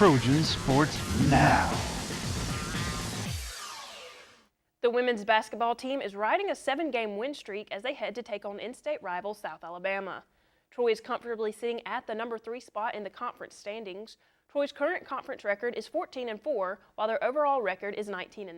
Trojan Sports Now. The women's basketball team is riding a 7-game win streak as they head to take on in-state rival South Alabama. Troy is comfortably sitting at the number 3 spot in the conference standings. Troy's current conference record is 14-4, while their overall record is 19-9.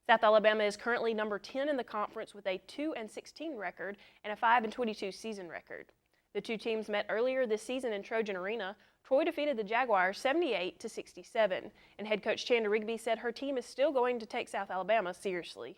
South Alabama is currently number 10 in the conference with a 2-16 record and a 5-22 season record. The two teams met earlier this season in Trojan Arena. Troy defeated the Jaguars 78-67, and head coach Chanda Rigby said her team is still going to take South Alabama seriously.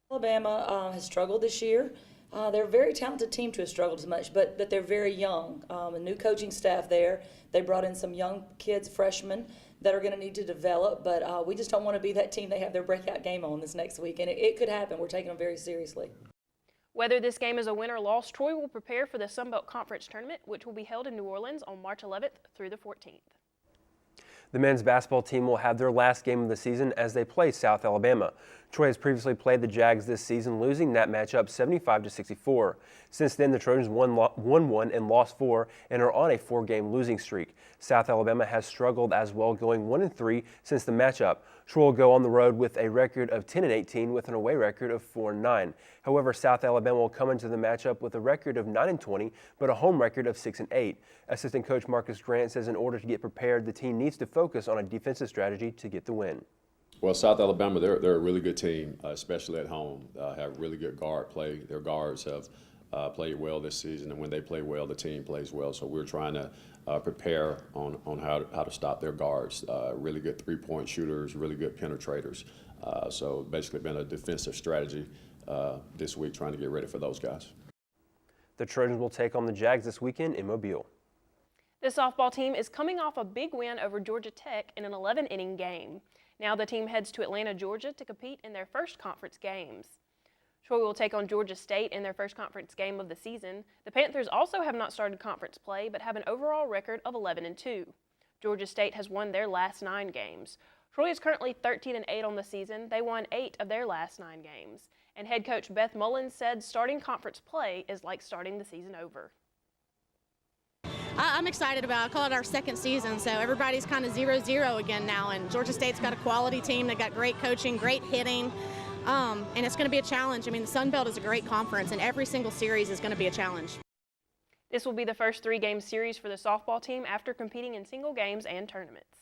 Alabama has struggled this year. They're a very talented team to have struggled as much, but they're very young. A new coaching staff there. They brought in some young kids, freshmen, that are going to need to develop, but we just don't want to be that team they have their breakout game on this next week, and it could happen. We're taking them very seriously. Whether this game is a win or loss, Troy will prepare for the Sun Belt Conference Tournament, which will be held in New Orleans on March 11th through the 14th. The men's basketball team will have their last game of the season as they play South Alabama. Troy has previously played the Jags this season, losing that matchup 75-64. Since then, the Trojans won 1 and lost 4 and are on a 4-game losing streak. South Alabama has struggled as well, going 1-3 since the matchup. Troy will go on the road with a record of 10-18 with an away record of 4-9. However, South Alabama will come into the matchup with a record of 9-20, but a home record of 6-8. Assistant coach Marcus Grant says in order to get prepared, the team needs to focus on a defensive strategy to get the win. Well, South Alabama, they're a really good team, especially at home. Have really good guard play. Their guards have played well this season, and when they play well, the team plays well. So we're trying to prepare on how to stop their guards. Really good three-point shooters, really good penetrators. So basically been a defensive strategy this week, trying to get ready for those guys. The Trojans will take on the Jags this weekend in Mobile. The softball team is coming off a big win over Georgia Tech in an 11-inning game. Now the team heads to Atlanta, Georgia to compete in their first conference games. Troy will take on Georgia State in their first conference game of the season. The Panthers also have not started conference play but have an overall record of 11-2. Georgia State has won their last 9 games. Troy is currently 13-8 on the season. They won 8 of their last 9 games. And head coach Beth Mullins said starting conference play is like starting the season over. I'm excited about it. I call it our second season, so everybody's kind of 0-0 again now, and Georgia State's got a quality team. They've got great coaching, great hitting, and it's going to be a challenge. I mean, the Sun Belt is a great conference, and every single series is going to be a challenge. This will be the first 3-game series for the softball team after competing in single games and tournaments.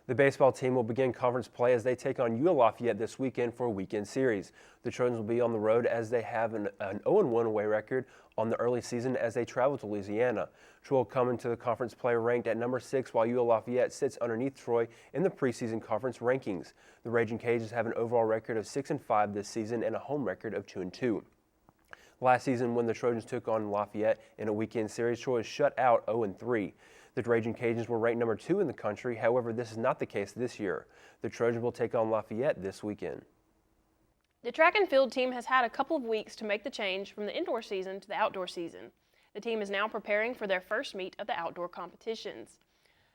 The baseball team will begin conference play as they take on UL Lafayette this weekend for a weekend series. The Trojans will be on the road as they have an 0-1 away record on the early season as they travel to Louisiana. Troy will come into the conference play ranked at number 6 while UL Lafayette sits underneath Troy in the preseason conference rankings. The Raging Cajuns have an overall record of 6-5 this season and a home record of 2-2. Last season when the Trojans took on Lafayette in a weekend series, Troy was shut out 0-3. The Raging Cajuns were ranked number 2 in the country. However, this is not the case this year. The Trojans will take on Lafayette this weekend. The track and field team has had a couple of weeks to make the change from the indoor season to the outdoor season. The team is now preparing for their first meet of the outdoor competitions.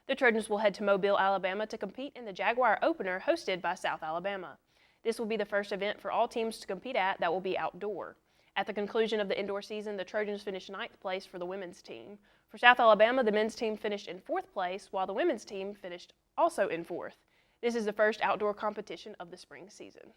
The Trojans will head to Mobile, Alabama to compete in the Jaguar Opener hosted by South Alabama. This will be the first event for all teams to compete at that will be outdoor. At the conclusion of the indoor season, the Trojans finished 9th place for the women's team. For South Alabama, the men's team finished in 4th place, while the women's team finished also in 4th. This is the first outdoor competition of the spring season.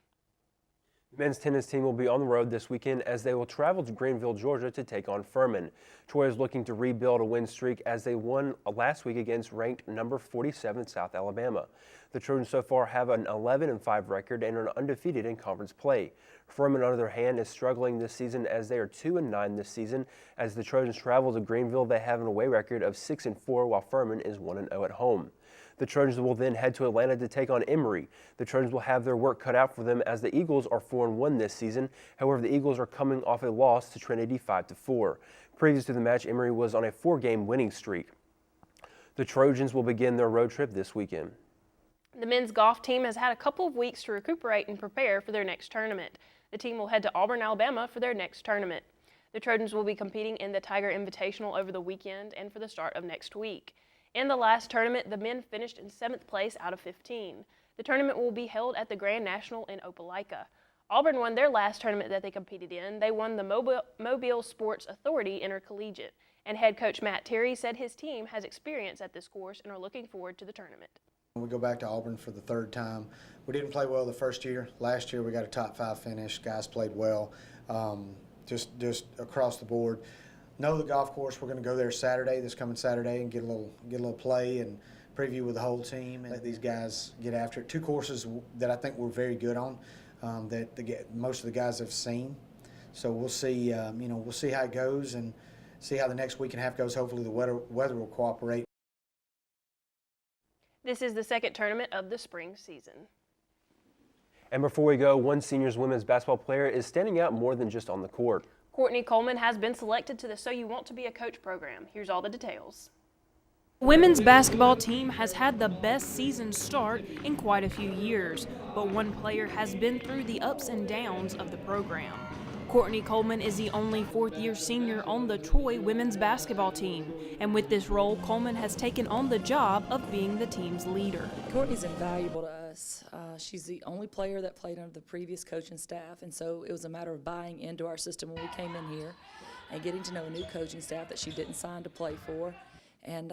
The men's tennis team will be on the road this weekend as they will travel to Greenville, Georgia to take on Furman. Troy is looking to rebuild a win streak as they won last week against ranked number 47 South Alabama. The Trojans so far have an 11-5 record and are undefeated in conference play. Furman, on the other hand, is struggling this season as they are 2-9 this season. As the Trojans travel to Greenville, they have an away record of 6-4 while Furman is 1-0 at home. The Trojans will then head to Atlanta to take on Emory. The Trojans will have their work cut out for them as the Eagles are 4-1 this season. However, the Eagles are coming off a loss to Trinity 5-4. Previous to the match, Emory was on a 4-game winning streak. The Trojans will begin their road trip this weekend. The men's golf team has had a couple of weeks to recuperate and prepare for their next tournament. The team will head to Auburn, Alabama for their next tournament. The Trojans will be competing in the Tiger Invitational over the weekend and for the start of next week. In the last tournament, the men finished in 7th place out of 15. The tournament will be held at the Grand National in Opelika. Auburn won their last tournament that they competed in. They won the Mobile Sports Authority Intercollegiate. And head coach Matt Terry said his team has experience at this course and are looking forward to the tournament. We go back to Auburn for the third time. We didn't play well the first year. Last year we got a top 5 finish. Guys played well, just across the board. Know the golf course. We're going to go there Saturday, this coming Saturday, and get a little play and preview with the whole team and let these guys get after it. 2 courses that I think we're very good on, that most of the guys have seen. So we'll see. We'll see how it goes and see how the next week and a half goes. Hopefully the weather will cooperate. This is the second tournament of the spring season. And before we go, one seniors women's basketball player is standing out more than just on the court. Courtney Coleman has been selected to the So You Want to Be a Coach program. Here's all the details. The women's basketball team has had the best season start in quite a few years, but one player has been through the ups and downs of the program. Courtney Coleman is the only fourth-year senior on the Troy women's basketball team, and with this role, Coleman has taken on the job of being the team's leader. Courtney's invaluable to us. She's the only player that played under the previous coaching staff, and so it was a matter of buying into our system when we came in here and getting to know a new coaching staff that she didn't sign to play for. And,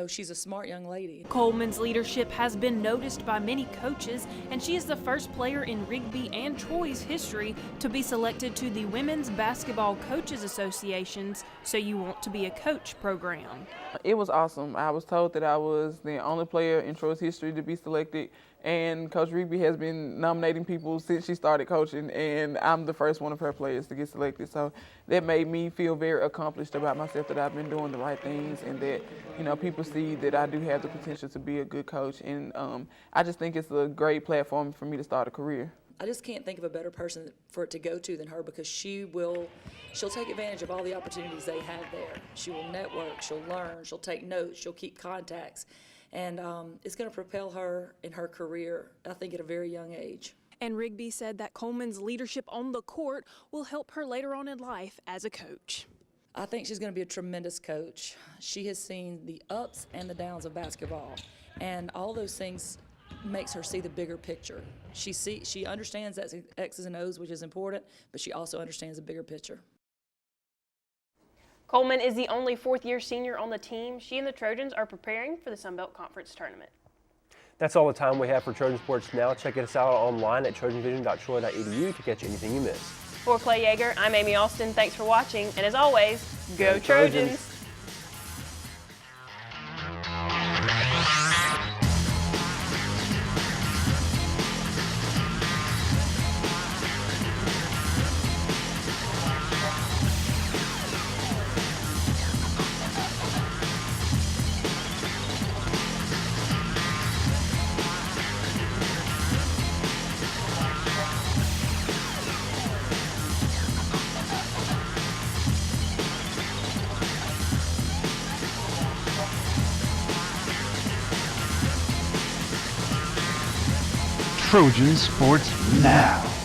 she's a smart young lady. Coleman's leadership has been noticed by many coaches, and she is the first player in Rigby and Troy's history to be selected to the Women's Basketball Coaches Association's So You Want to Be a Coach program. It was awesome. I was told that I was the only player in Troy's history to be selected, and Coach Rigby has been nominating people since she started coaching, and I'm the first one of her players to get selected. So that made me feel very accomplished about myself, that I've been doing the right things, and that people see that I do have the potential to be a good coach. And I just think it's a great platform for me to start a career. I just can't think of a better person for it to go to than her, because she'll take advantage of all the opportunities they have there. She will network, she'll learn, she'll take notes, she'll keep contacts, and it's going to propel her in her career, I think, at a very young age. And Rigby said that Coleman's leadership on the court will help her later on in life as a coach. I think she's going to be a tremendous coach. She has seen the ups and the downs of basketball, and all those things makes her see the bigger picture. She understands that X's and O's, which is important, but she also understands the bigger picture. Coleman is the only fourth-year senior on the team. She and the Trojans are preparing for the Sun Belt Conference tournament. That's all the time we have for Trojan Sports Now. Check us out online at trojanvision.troy.edu to catch anything you missed. For Clay Yeager, I'm Amy Austin. Thanks for watching, and as always, go Trojans! Trojan Sports Now.